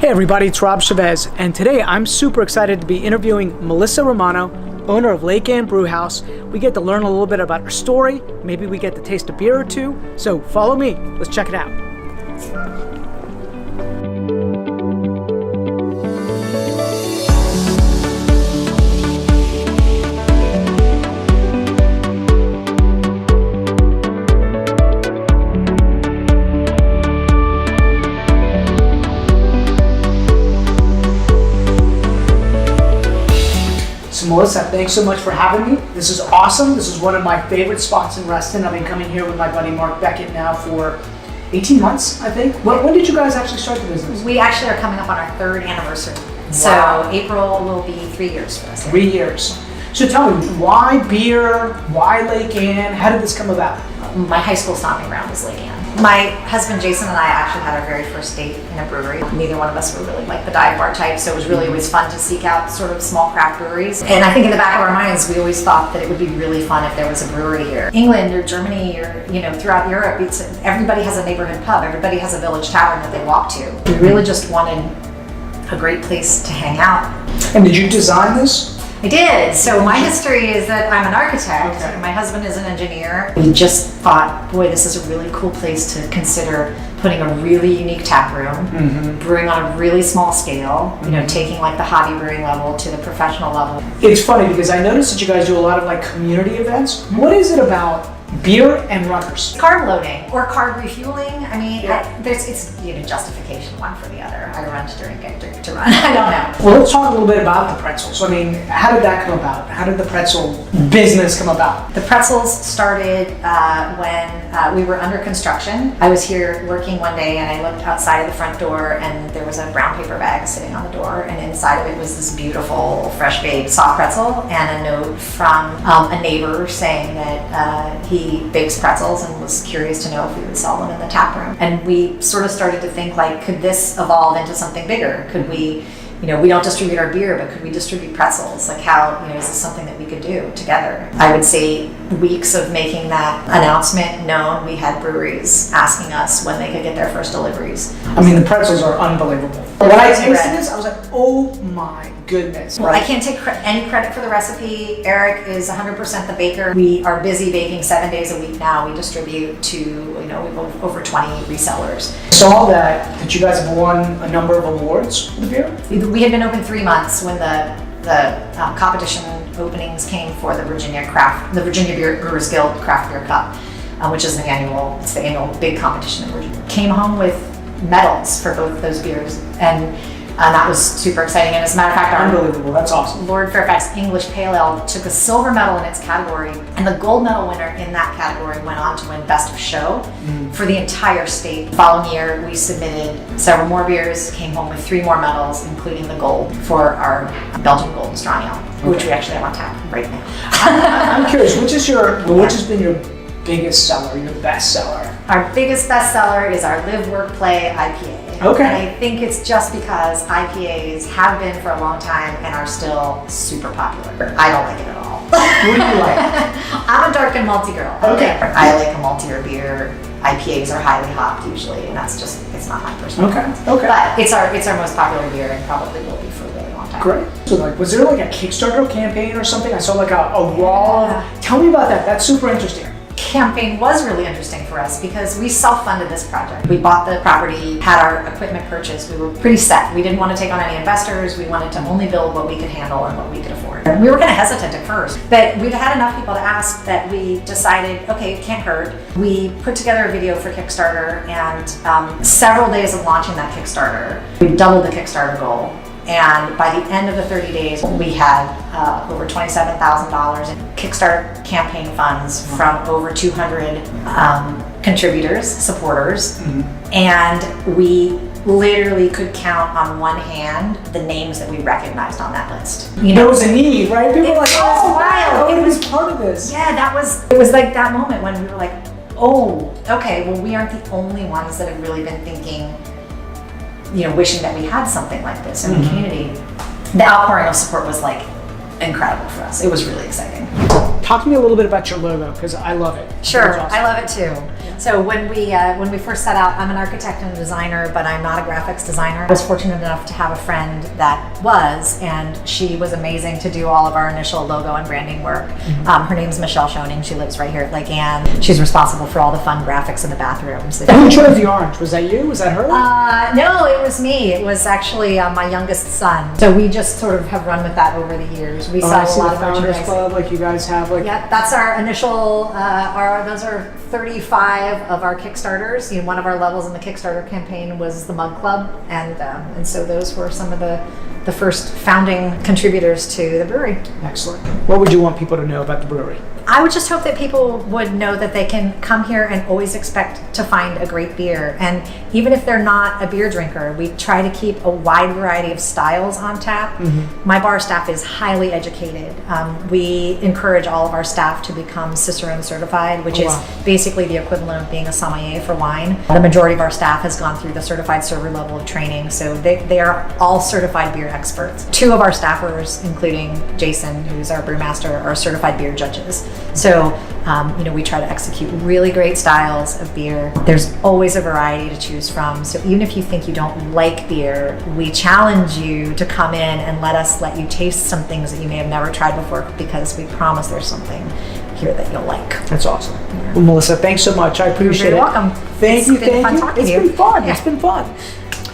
Hey everybody, it's Rob Chevez, and today I'm super excited to be interviewing Melissa Romano, owner of Lake Anne Brew House. We get to learn a little bit about her story, maybe we get to taste a beer or two, so follow me, let's check it out. Melissa, thanks so much for having me. This is awesome. This is one of my favorite spots in Reston. I've been coming here with my buddy Mark Beckett now for 18 months, I think. When did you guys actually start the business? We actually are coming up on our 3rd anniversary. Wow. So April will be 3 years for us. 3 years. So tell me, why beer? Why Lake Anne? How did this come about? My high school stomping ground was Lake Anne. My husband Jason and I actually had our very first date in a brewery. Neither one of us were really like the dive bar type, so it was really always fun to seek out sort of small craft breweries. And I think in the back of our minds, we always thought that it would be really fun if there was a brewery here. England or Germany or throughout Europe, everybody has a neighborhood pub. Everybody has a village tavern that they walk to. We really just wanted a great place to hang out. And did you design this? I did. So my history is that I'm an architect. Okay. And my husband is an engineer. We just thought, boy, this is a really cool place to consider putting a really unique tap room, brewing on a really small scale, taking like the hobby brewing level to the professional level. It's funny because I noticed that you guys do a lot of like community events. What is it about beer and runners? Carb loading or carb refueling. I mean, it's justification one for the other. I run to drink, I drink to run. I don't know. Well, let's talk a little bit about the pretzels. I mean, how did that come about? How did the pretzel business come about? The pretzels started when we were under construction. I was here working one day and I looked outside of the front door and there was a brown paper bag sitting on the door, and inside of it was this beautiful fresh baked soft pretzel and a note from a neighbor saying that he bakes pretzels and was curious to know if we would sell them in the tap room. And we sort of started to think, like, could this evolve into something bigger? Could we, we don't distribute our beer, but could we distribute pretzels? Like, how, is this something that we could do together? I would say weeks of making that announcement known, we had breweries asking us when they could get their first deliveries. I mean, the pretzels are unbelievable. When I tasted this, I was like, oh my goodness. Well, I can't take any credit for the recipe. Eric is 100% the baker. We are busy baking 7 days a week now. We distribute to, we have over 20 resellers. I saw that you guys have won a number of awards for the beer. We had been open 3 months when the competition openings came for the Virginia Brewers Guild Craft Beer Cup, which is the annual big competition in Virginia. Came home with medals for both of those beers, and that was super exciting. And as a matter of fact, unbelievable. That's awesome. Lord Fairfax English Pale Ale took a silver medal in its category, and the gold medal winner in that category went on to win Best of Show for the entire state. The following year, we submitted several more beers, came home with 3 more medals, including the gold for our Belgian Golden Strong Ale, which we actually have on tap right now. I'm curious, which has been your biggest seller, your best seller? Our biggest best seller is our Live, Work, Play IPA. Okay. And I think it's just because IPAs have been for a long time and are still super popular. I don't like it at all. What do you like? I'm a dark and malty girl. Okay. I like a maltier beer. IPAs are highly hopped usually, and it's not my personal preference. Okay. But it's our most popular beer and probably will be for a really long time. Great. So was there like a Kickstarter campaign or something? I saw like a raw. Yeah. Tell me about that. That's super interesting. Campaign was really interesting for us because we self-funded this project. We bought the property, had our equipment purchased. We were pretty set. We didn't want to take on any investors. We wanted to only build what we could handle and what we could afford. And we were kind of hesitant at first, but we'd had enough people to ask that we decided, okay, it can't hurt. We put together a video for Kickstarter, and several days of launching that Kickstarter, we doubled the Kickstarter goal. And by the end of the 30 days, we had over $27,000 in Kickstarter campaign funds from over 200 contributors, supporters, and we literally could count on one hand the names that we recognized on that list. There was a need, right? People were like, oh, wow, it was part of this. Yeah, it was like that moment when we were like, oh, okay, well, we aren't the only ones that have really been thinking, wishing that we had something like this in the community. The outpouring of support was like incredible for us. It was really exciting. Talk to me a little bit about your logo, because I love it. Sure, Awesome. I love it too. So when we first set out, I'm an architect and a designer, but I'm not a graphics designer. I was fortunate enough to have a friend that was, and she was amazing to do all of our initial logo and branding work. Her name's Michelle Schoening. She lives right here at Lake Anne. She's responsible for all the fun graphics in the bathrooms. Who chose the orange? Was that you? Was that her? No, it was me. It was actually my youngest son. So we just sort of have run with that over the years. We I sell see a lot the of Founders merchandise. Club, like you guys have, like. Yep, that's our initial, those are 35 of our Kickstarters. You know, one of our levels in the Kickstarter campaign was the Mug Club, and so those were some of the first founding contributors to the brewery. Excellent. What would you want people to know about the brewery? I would just hope that people would know that they can come here and always expect to find a great beer. And even if they're not a beer drinker, we try to keep a wide variety of styles on tap. My bar staff is highly educated. We encourage all of our staff to become Cicerone certified, which is basically the equivalent of being a sommelier for wine. The majority of our staff has gone through the certified server level of training, so they are all certified beer experts. 2 of our staffers, including Jason, who's our brewmaster, are certified beer judges. So, we try to execute really great styles of beer. There's always a variety to choose from. So even if you think you don't like beer, we challenge you to come in and let you taste some things that you may have never tried before, because we promise there's something here that you'll like. That's awesome. Well, Melissa, thanks so much. I appreciate You're it. welcome. Thank you. It's been fun talking to you. It's been fun. Yeah. It's been fun.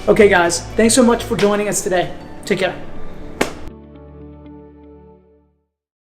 Okay, guys, thanks so much for joining us today. Take care.